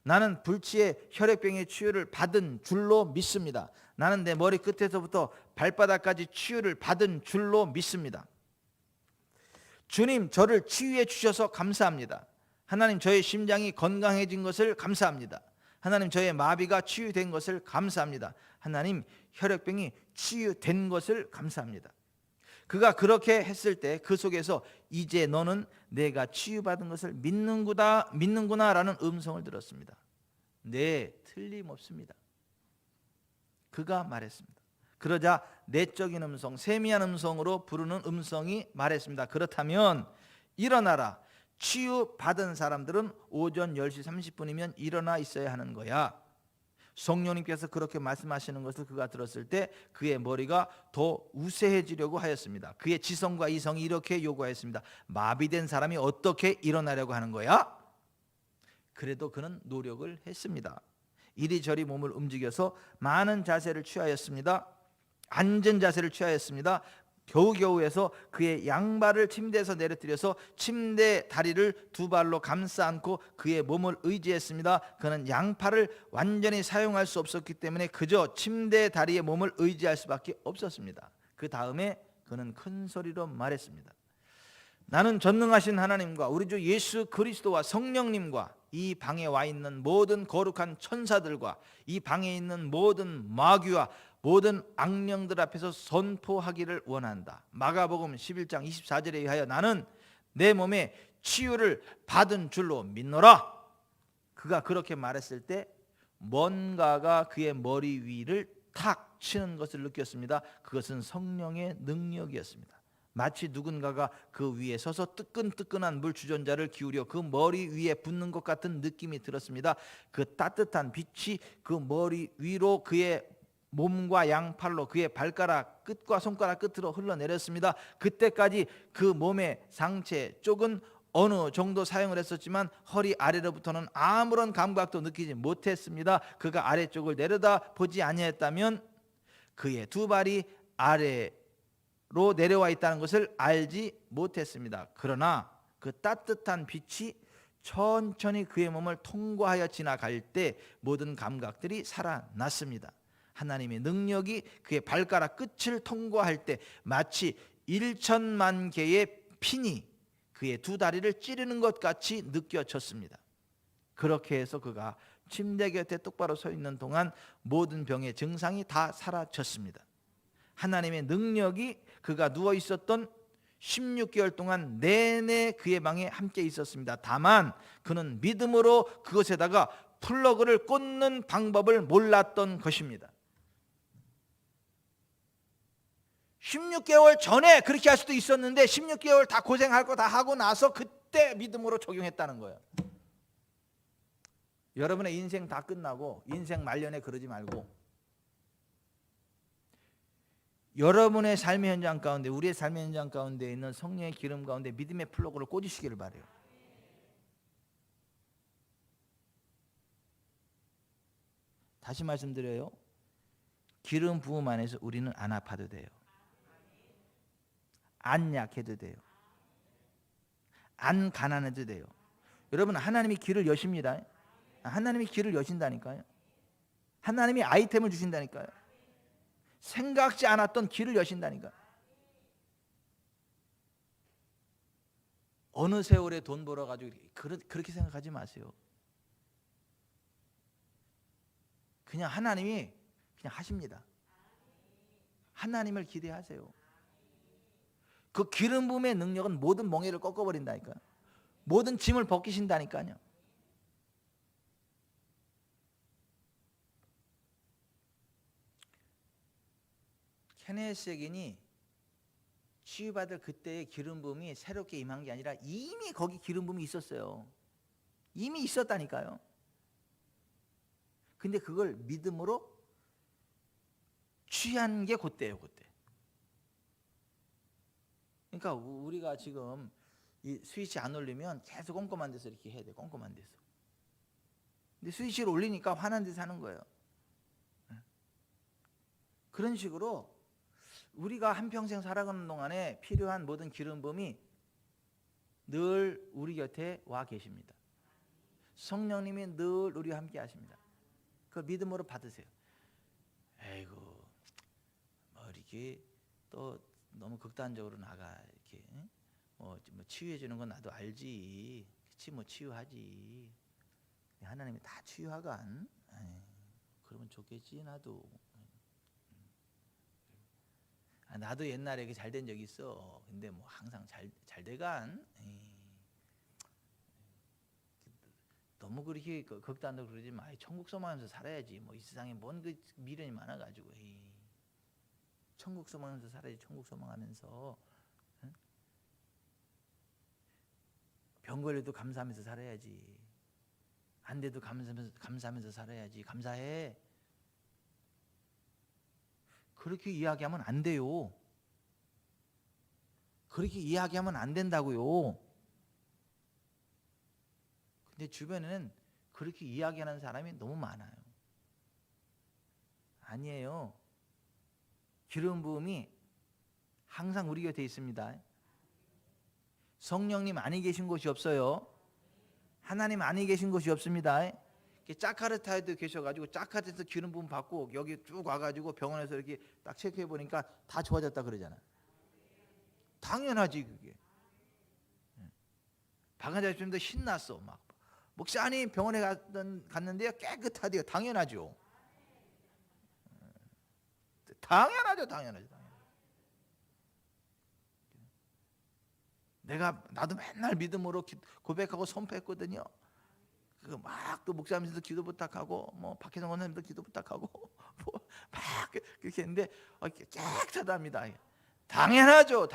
나는 불치의 혈액병의 치유를 받은 줄로 믿습니다. 나는 내 머리 끝에서부터 발바닥까지 치유를 받은 줄로 믿습니다. 주님, 저를 치유해 주셔서 감사합니다. 하나님, 저의 심장이 건강해진 것을 감사합니다. 하나님, 저의 마비가 치유된 것을 감사합니다. 하나님, 혈액병이 치유된 것을 감사합니다. 그가 그렇게 했을 때 그 속에서 이제 너는 내가 치유받은 것을 믿는구나라는 음성을 들었습니다. 네, 틀림없습니다. 그가 말했습니다. 그러자 내적인 음성, 세미한 음성으로 부르는 음성이 말했습니다. 그렇다면 일어나라. 치유받은 사람들은 오전 10시 30분이면 일어나 있어야 하는 거야. 성령님께서 그렇게 말씀하시는 것을 그가 들었을 때 그의 머리가 더 우세해지려고 하였습니다. 그의 지성과 이성이 이렇게 요구하였습니다. 마비된 사람이 어떻게 일어나려고 하는 거야? 그래도 그는 노력을 했습니다. 이리저리 몸을 움직여서 많은 자세를 취하였습니다. 앉은 자세를 취하였습니다. 겨우겨우 해서 그의 양발을 침대에서 내려뜨려서 침대 다리를 두 발로 감싸 안고 그의 몸을 의지했습니다. 그는 양팔을 완전히 사용할 수 없었기 때문에 그저 침대 다리의 몸을 의지할 수밖에 없었습니다. 그 다음에 그는 큰 소리로 말했습니다. 나는 전능하신 하나님과 우리 주 예수 그리스도와 성령님과 이 방에 와 있는 모든 거룩한 천사들과 이 방에 있는 모든 마귀와 모든 악령들 앞에서 선포하기를 원한다. 마가복음 11장 24절에 의하여 나는 내 몸에 치유를 받은 줄로 믿노라. 그가 그렇게 말했을 때 뭔가가 그의 머리 위를 탁 치는 것을 느꼈습니다. 그것은 성령의 능력이었습니다. 마치 누군가가 그 위에 서서 뜨끈뜨끈한 물 주전자를 기울여 그 머리 위에 붓는 것 같은 느낌이 들었습니다. 그 따뜻한 빛이 그 머리 위로 그의 몸과 양팔로 그의 발가락 끝과 손가락 끝으로 흘러내렸습니다. 그때까지 그 몸의 상체 쪽은 어느 정도 사용을 했었지만 허리 아래로부터는 아무런 감각도 느끼지 못했습니다. 그가 아래쪽을 내려다 보지 아니했다면 그의 두 발이 아래로 내려와 있다는 것을 알지 못했습니다. 그러나 그 따뜻한 빛이 천천히 그의 몸을 통과하여 지나갈 때 모든 감각들이 살아났습니다. 하나님의 능력이 그의 발가락 끝을 통과할 때 마치 1천만 개의 핀이 그의 두 다리를 찌르는 것 같이 느껴졌습니다. 그렇게 해서 그가 침대 곁에 똑바로 서 있는 동안 모든 병의 증상이 다 사라졌습니다. 하나님의 능력이 그가 누워 있었던 16개월 동안 내내 그의 방에 함께 있었습니다. 다만 그는 믿음으로 그것에다가 플러그를 꽂는 방법을 몰랐던 것입니다. 16개월 전에 그렇게 할 수도 있었는데 16개월 다 고생할 거 다 하고 나서 그때 믿음으로 적용했다는 거예요. 여러분의 인생 다 끝나고 인생 말년에 그러지 말고 여러분의 삶의 현장 가운데, 우리의 삶의 현장 가운데 있는 성령의 기름 가운데 믿음의 플러그를 꽂으시기를 바라요. 다시 말씀드려요. 기름 부음 안에서 우리는 안 아파도 돼요. 안 약해도 돼요. 안 가난해도 돼요. 여러분, 하나님이 길을 여십니다. 하나님이 길을 여신다니까요. 하나님이 아이템을 주신다니까요. 생각지 않았던 길을 여신다니까요. 어느 세월에 돈 벌어가지고 그렇게 생각하지 마세요. 그냥 하나님이 그냥 하십니다. 하나님을 기대하세요. 그 기름 부음의 능력은 모든 멍에를 꺾어버린다니까요. 모든 짐을 벗기신다니까요. 케네스 에긴이 치유받을 그때의 기름 부음이 새롭게 임한 게 아니라 이미 거기 기름 부음이 있었어요. 이미 있었다니까요. 근데 그걸 믿음으로 취한 게 그때예요, 그때. 그러니까 우리가 지금 이 스위치 안 올리면 계속 꼼꼼한 데서 이렇게 해야 돼, 꼼꼼한 데서. 근데 스위치를 올리니까 화난 데서 하는 거예요. 그런 식으로 우리가 한평생 살아가는 동안에 필요한 모든 기름 부음이 늘 우리 곁에 와 계십니다. 성령님이 늘 우리와 함께 하십니다. 그걸 믿음으로 받으세요. 에이구, 뭐 이렇게 또 너무 극단적으로 나가 이렇게 뭐 치유해 주는 건 나도 알지. 그치, 뭐 치유하지. 하나님이 다 치유하간. 그러면 좋겠지 나도. 나도 옛날에 잘 된 적이 있어. 근데 뭐 항상 잘 돼간. 너무 그렇게 극단적으로 그러지 마. 천국 소망하면서 살아야지. 뭐 이 세상에 뭔 그 미련이 많아가지고. 천국 소망하면서 살아야지. 천국 소망하면서. 병 걸려도 감사하면서 살아야지. 안 돼도 감사하면서 살아야지. 감사해. 그렇게 이야기하면 안 돼요. 그렇게 이야기하면 안 된다고요. 근데 주변에는 그렇게 이야기하는 사람이 너무 많아요. 아니에요. 기름 부음이 항상 우리 곁에 있습니다. 성령님 안에 계신 곳이 없어요. 하나님 안에 계신 곳이 없습니다. 자카르타에도 계셔가지고 자카르타에서 기름 부음 받고 여기 쭉 와가지고 병원에서 이렇게 딱 체크해 보니까 다 좋아졌다 그러잖아. 당연하지 그게. 박한자 집사님도 신났어. 막 목사님 병원에 갔는데요 깨끗하대요. 당연하죠. 당연하죠. 나도 맨날 믿음으로 고백하고 선포했거든요. 막 또 목사님도 기도 부탁하고 뭐 박혜성 원사님도 기도 부탁하고 뭐 막 그렇게 했는데 깨끗하답니다. 당연하죠.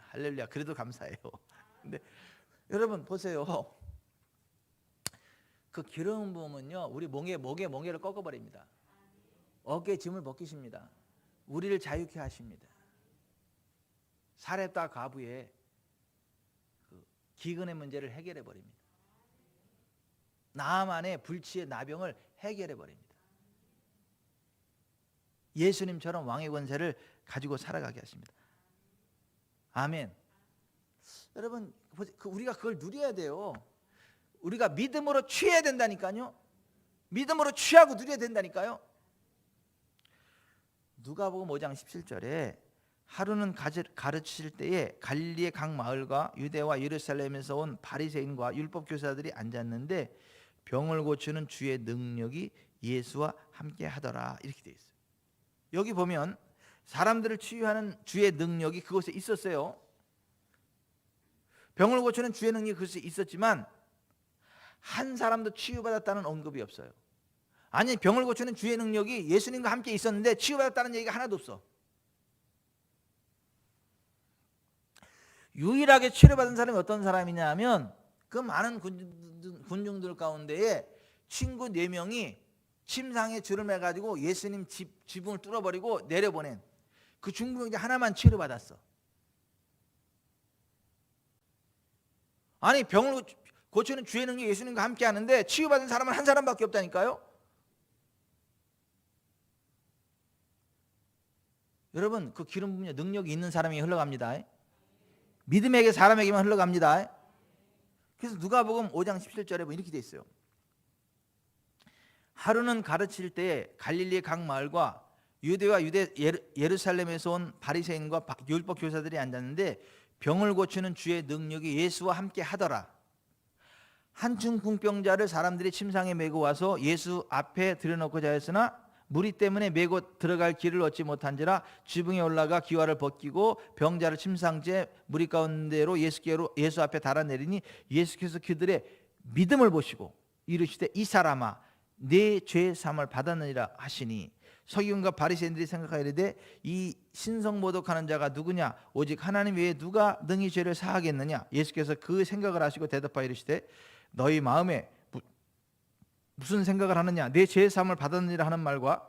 할렐루야. 그래도 감사해요. 근데 여러분 보세요. 그 기름 부음은요 우리 멍에를 꺾어버립니다. 어깨에 짐을 벗기십니다. 우리를 자유케 하십니다. 사렙다 과부의 그 기근의 문제를 해결해 버립니다. 나만의 불치의 나병을 해결해 버립니다. 예수님처럼 왕의 권세를 가지고 살아가게 하십니다. 아멘. 여러분 우리가 그걸 누려야 돼요. 우리가 믿음으로 취해야 된다니까요. 믿음으로 취하고 누려야 된다니까요. 누가복음 5장 17절에 하루는 가르치실 때에 갈릴리의 각 마을과 유대와 예루살렘에서 온 바리새인과 율법 교사들이 앉았는데 병을 고치는 주의 능력이 예수와 함께 하더라. 이렇게 되어 있어요. 여기 보면 사람들을 치유하는 주의 능력이 그곳에 있었어요. 병을 고치는 주의 능력이 그곳에 있었지만 한 사람도 치유받았다는 언급이 없어요. 아니 병을 고치는 주의 능력이 예수님과 함께 있었는데 치유받았다는 얘기가 하나도 없어. 유일하게 치료받은 사람이 어떤 사람이냐 하면 그 많은 군중들 가운데에 친구 4명이 침상에 줄을 매가지고 예수님 지붕을 뚫어버리고 내려보낸 그 중국인이 하나만 치료받았어. 아니 병을 고치는 주의 능력이 예수님과 함께 하는데 치유받은 사람은 한 사람밖에 없다니까요. 여러분 그 기름 부음의 능력이 있는 사람이 흘러갑니다. 믿음에게 사람에게만 흘러갑니다. 그래서 누가복음 5장 17절에 보면 이렇게 돼 있어요. 하루는 가르칠 때에 갈릴리의 각 마을과 유대와 예루살렘에서 온 바리새인과 율법 교사들이 앉았는데 병을 고치는 주의 능력이 예수와 함께 하더라. 한 중풍병자를 사람들이 침상에 메고 와서 예수 앞에 들여놓고자 했으나 무리 때문에 메고 들어갈 길을 얻지 못한지라 지붕에 올라가 기와를 벗기고 병자를 침상째 무리 가운데로 예수 앞에 달아내리니 예수께서 그들의 믿음을 보시고 이르시되 이 사람아 내 죄 사함을 받았느니라 하시니 서기관과 바리새인들이 생각하이르되 이 신성모독하는 자가 누구냐 오직 하나님 외에 누가 능히 죄를 사하겠느냐. 예수께서 그 생각을 하시고 대답하여 이르시되 너희 마음에 무슨 생각을 하느냐. 내 죄 사함을 받았느니라 하는 말과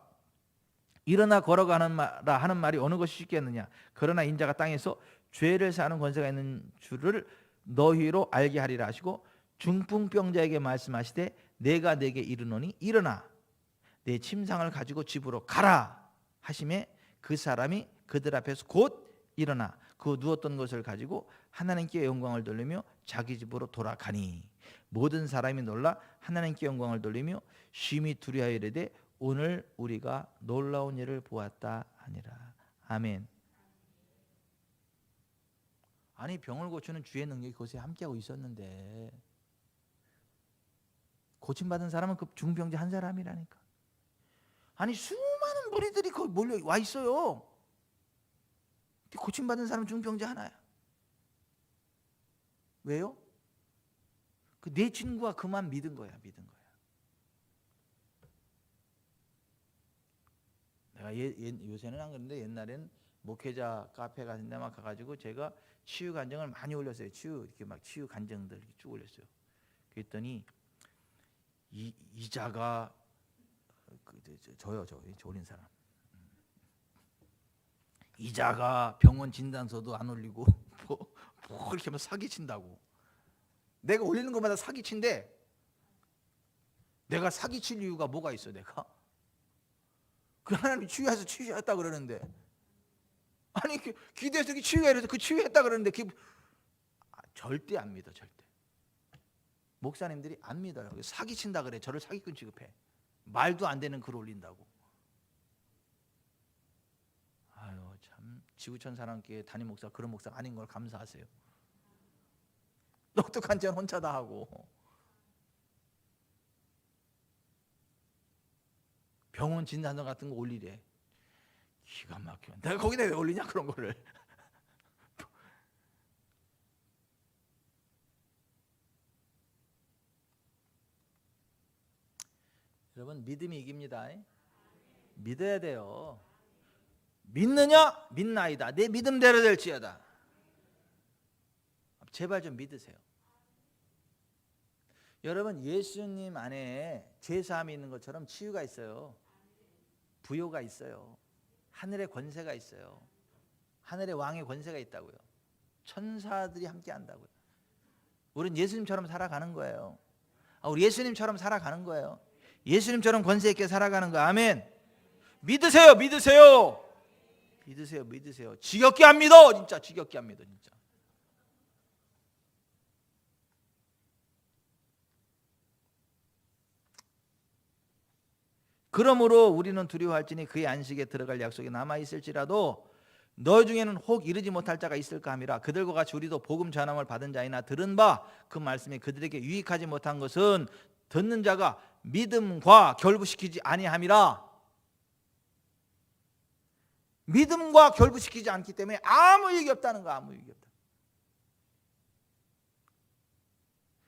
일어나 걸어가라 하는 말이 어느 것이 쉽겠느냐. 그러나 인자가 땅에서 죄를 사하는 권세가 있는 줄을 너희로 알게 하리라 하시고 중풍병자에게 말씀하시되 내가 내게 이르노니 일어나 내 침상을 가지고 집으로 가라 하시매 그 사람이 그들 앞에서 곧 일어나 그 누웠던 것을 가지고 하나님께 영광을 돌리며 자기 집으로 돌아가니 모든 사람이 놀라 하나님께 영광을 돌리며 심히 두려워하여 이르되 오늘 우리가 놀라운 일을 보았다 하니라. 아멘. 아니 병을 고치는 주의 능력이 그곳에 함께하고 있었는데 고침받은 사람은 그 중병자 한 사람이라니까. 아니 수많은 무리들이 거기 몰려와 있어요. 고침받은 사람은 중병자 하나야. 왜요? 그 내 친구가 그만 믿은 거야. 내가 요새는 안 그런데 옛날엔 목회자 카페 같은 데 막 가가지고 제가 치유 간증을 많이 올렸어요. 이렇게 막 치유 간증들 이렇게 쭉 올렸어요. 그랬더니 이자가 저요 올린 사람 이자가 병원 진단서도 안 올리고 뭐 이렇게 하면 사기친다고. 내가 올리는 것마다 사기친데 내가 사기칠 이유가 뭐가 있어. 내가 그 하나님이 치유했다 그러는데 아니 기도해서 치유가 이래서 그 치유했다 그러는데 절대 안 믿어. 절대 목사님들이 안 믿어요. 사기친다 그래. 저를 사기꾼 취급해. 말도 안 되는 글 올린다고. 아유 참 지구촌 사람께 담임 목사 그런 목사 아닌 걸 감사하세요. 똑똑한 쟤는 혼자 다 하고 병원 진단서 같은 거 올리래. 기가 막혀. 내가 거기다 왜 올리냐 그런 거를. 여러분 믿음이 이깁니다. 믿어야 돼요. 믿느냐? 믿나이다. 내 믿음대로 될지어다. 제발 좀 믿으세요. 여러분 예수님 안에 죄사함이 있는 것처럼 치유가 있어요. 부요가 있어요. 하늘의 권세가 있어요. 하늘의 왕의 권세가 있다고요. 천사들이 함께 한다고요. 우리는 예수님처럼 살아가는 거예요. 우리 예수님처럼 살아가는 거예요. 예수님처럼 권세 있게 살아가는 거. 아멘. 믿으세요. 지겹게 안 믿어. 진짜 지겹게 안 믿어. 진짜. 그러므로 우리는 두려워할지니 그의 안식에 들어갈 약속이 남아 있을지라도 너희 중에는 혹 이르지 못할 자가 있을까 함이라. 그들과 같이 우리도 복음 전함을 받은 자이나 들은 바 그 말씀이 그들에게 유익하지 못한 것은 듣는 자가 믿음과 결부시키지 아니함이라. 믿음과 결부시키지 않기 때문에 아무 유익이 없다는 거. 아무 유익이 없다.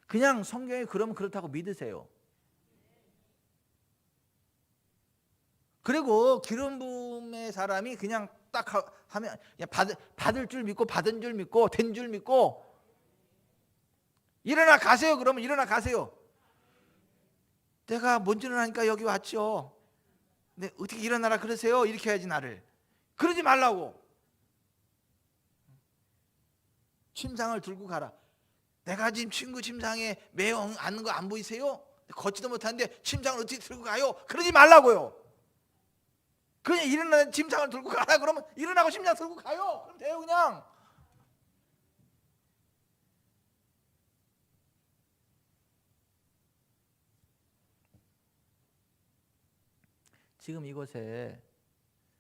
그냥 성경이 그러면 그렇다고 믿으세요. 그리고 기름 부음의 사람이 그냥 딱 하면 받을 줄 믿고 받은 줄 믿고 된 줄 믿고 일어나 가세요. 그러면 일어나 가세요. 내가 뭔 줄을 아니까 여기 왔죠. 근데 어떻게 일어나라 그러세요? 이렇게 해야지 나를. 그러지 말라고. 침상을 들고 가라. 내가 지금 친구 침상에 매어 앉는 거 안 보이세요? 걷지도 못하는데 침상을 어떻게 들고 가요? 그러지 말라고요. 그냥 일어나 침상을 들고 가라 그러면 일어나고 침상 들고 가요. 그럼 돼요 그냥. 지금 이곳에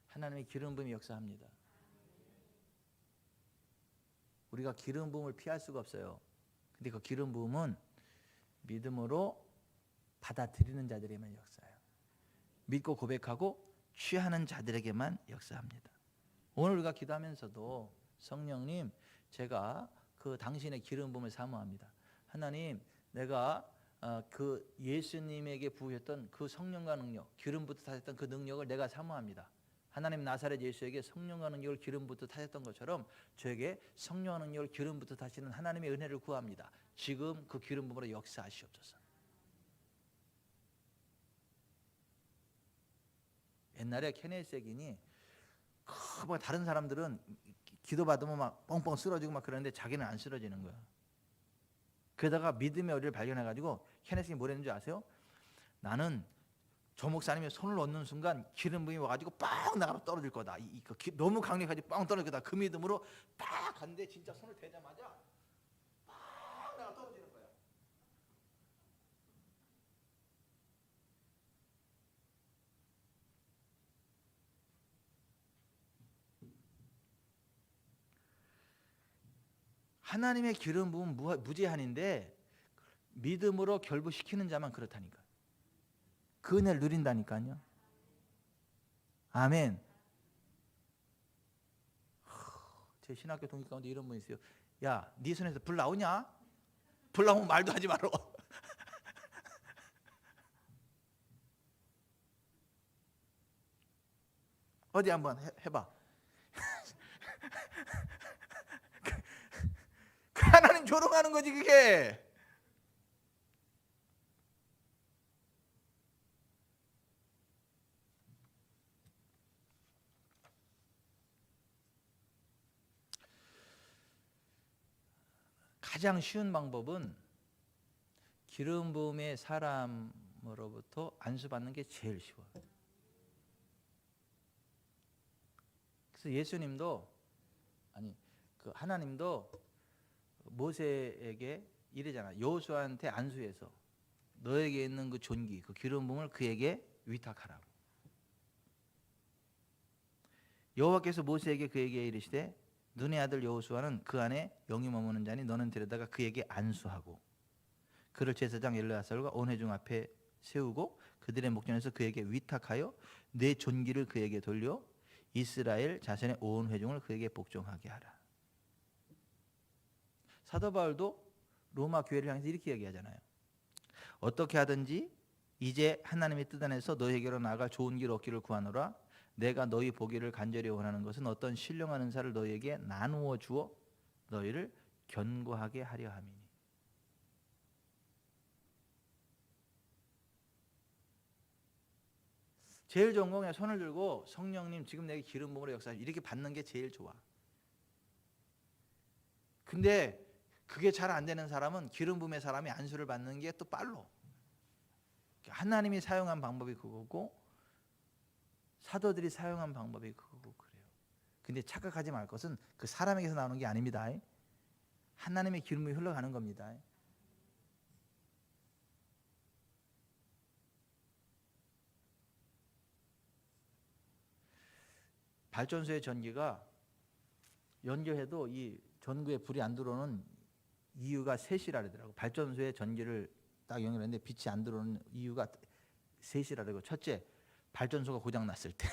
하나님의 기름 부음이 역사합니다. 우리가 기름 부음을 피할 수가 없어요. 근데 그 기름 부음은 믿음으로 받아들이는 자들에게만 역사해요. 믿고 고백하고 취하는 자들에게만 역사합니다. 오늘 우리가 기도하면서도 성령님, 제가 그 당신의 기름 부음을 사모합니다. 하나님, 내가 그 예수님에게 부으셨던 그 성령과 능력, 기름부터 타셨던 그 능력을 내가 사모합니다. 하나님 나사렛 예수에게 성령과 능력을 기름부터 타셨던 것처럼 저에게 성령과 능력을 기름부터 타시는 하나님의 은혜를 구합니다. 지금 그 기름 부음으로 역사하시옵소서. 옛날에 케네스 에긴이 뭐 다른 사람들은 기도 받으면 막 뻥뻥 쓰러지고 막 그러는데 자기는 안 쓰러지는 거야. 그러다가 믿음의 어리를 발견해가지고 케네스 에긴이 뭐랬는지 아세요? 나는 저 목사님이 손을 얹는 순간 기름 부음이 와가지고 빡 나가서 떨어질 거다. 너무 강력하지 빡 떨어질 거다. 그 믿음으로 딱 갔는데 진짜 손을 대자마자 빡 나가 떨어지는 거야. 하나님의 기름 부음은 무제한인데 믿음으로 결부시키는 자만 그렇다니까. 그 은혜를 누린다니까요. 아멘. 제 신학교 동기 가운데 이런 분 있어요. 야, 네 손에서 불 나오냐? 불 나오면 말도 하지 마라. 어디 한번 해봐. 하나님 조롱하는 거지 그게. 가장 쉬운 방법은 기름 부음의 사람으로부터 안수받는 게 제일 쉬워요. 그래서 예수님도 그 하나님도 모세에게 이래잖아. 여호수아한테 안수해서 너에게 있는 그 존귀, 그 기름 부음을 그에게 위탁하라고. 여호와께서 모세에게 그에게 이르시되 눈의 아들 여호수아는 그 안에 영이 머무는 자니 너는 데려다가 그에게 안수하고 그를 제사장 엘르아살과 온 회중 앞에 세우고 그들의 목전에서 그에게 위탁하여 내 존귀를 그에게 돌려 이스라엘 자손의 온 회중을 그에게 복종하게 하라. 사도 바울도 로마 교회를 향해서 이렇게 얘기하잖아요. 어떻게 하든지 이제 하나님의 뜻 안에서 너희에게로 나아가 좋은 길 얻기를 구하노라. 내가 너희 보기를 간절히 원하는 것은 어떤 신령한 은사를 너희에게 나누어 주어 너희를 견고하게 하려 함이니. 제일 좋은 건 그냥 손을 들고 성령님 지금 내게 기름 부음으로 역사하시오 이렇게 받는 게 제일 좋아. 근데 그게 잘 안 되는 사람은 기름 부음의 사람이 안수를 받는 게 또 빨로. 하나님이 사용한 방법이 그거고 사도들이 사용한 방법이 그거고 그래요. 근데 착각하지 말 것은 그 사람에게서 나오는 게 아닙니다. 하나님의 기름이 흘러가는 겁니다. 발전소의 전기가 연결해도 이 전구에 불이 안 들어오는 이유가 셋이라 그러더라고. 발전소의 전기를 딱 연결했는데 빛이 안 들어오는 이유가 셋이라 그러고, 첫째, 발전소가 고장 났을 때.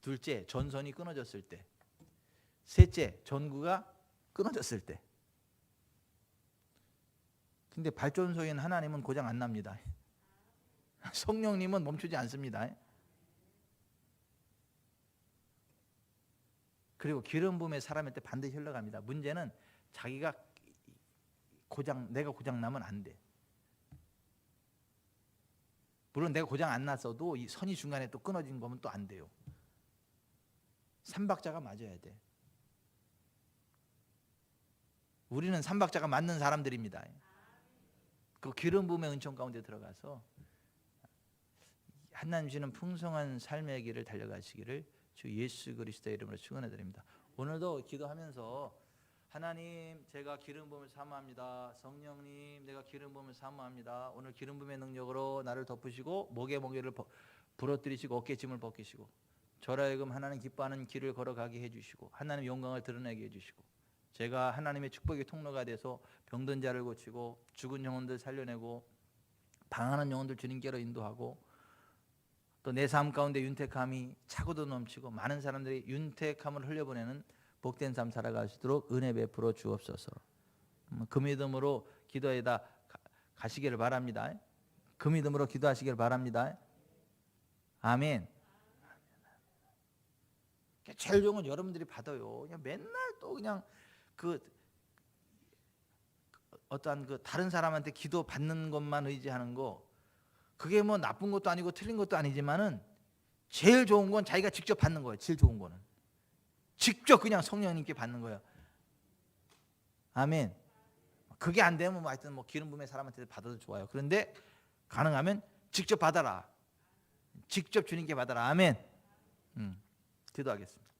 둘째, 전선이 끊어졌을 때. 셋째, 전구가 끊어졌을 때. 근데 발전소인 하나님은 고장 안 납니다. 성령님은 멈추지 않습니다. 그리고 기름 부음의 사람한테 반드시 흘러갑니다. 문제는 자기가 내가 고장 나면 안 돼. 물론 내가 고장 안 났어도 이 선이 중간에 또 끊어진 거면 또 안 돼요. 삼박자가 맞아야 돼. 우리는 삼박자가 맞는 사람들입니다. 그 기름 부음의 은총 가운데 들어가서 하나님 주시는 풍성한 삶의 길을 달려가시기를 주 예수 그리스도의 이름으로 축원해 드립니다. 오늘도 기도하면서 하나님, 제가 기름 부음을 사모합니다. 성령님, 내가 기름 부음을 사모합니다. 오늘 기름 부음의 능력으로 나를 덮으시고 목에 멍에를 부러뜨리시고 어깨 짐을 벗기시고 저로 하여금 하나님 기뻐하는 길을 걸어가게 해주시고 하나님 영광을 드러내게 해주시고 제가 하나님의 축복의 통로가 돼서 병든 자를 고치고 죽은 영혼들 살려내고 방황하는 영혼들 주님께로 인도하고 또 내 삶 가운데 윤택함이 차고도 넘치고 많은 사람들이 윤택함을 흘려보내는 복된 삶 살아갈 수 있도록 은혜 베풀어 주옵소서. 그 믿음으로 기도에다 가시기를 바랍니다. 그 믿음으로 기도하시기를 바랍니다. 아멘. 제일 좋은 건 여러분들이 받아요. 그냥 맨날 또 그냥 어떠한 다른 사람한테 기도 받는 것만 의지하는 거, 그게 뭐 나쁜 것도 아니고 틀린 것도 아니지만은 제일 좋은 건 자기가 직접 받는 거예요. 제일 좋은 거는 직접 그냥 성령님께 받는 거예요. 아멘. 그게 안 되면 뭐 하여튼 뭐 기름 부음의 사람한테 받아도 좋아요. 그런데 가능하면 직접 받아라. 직접 주님께 받아라. 아멘. 기도하겠습니다.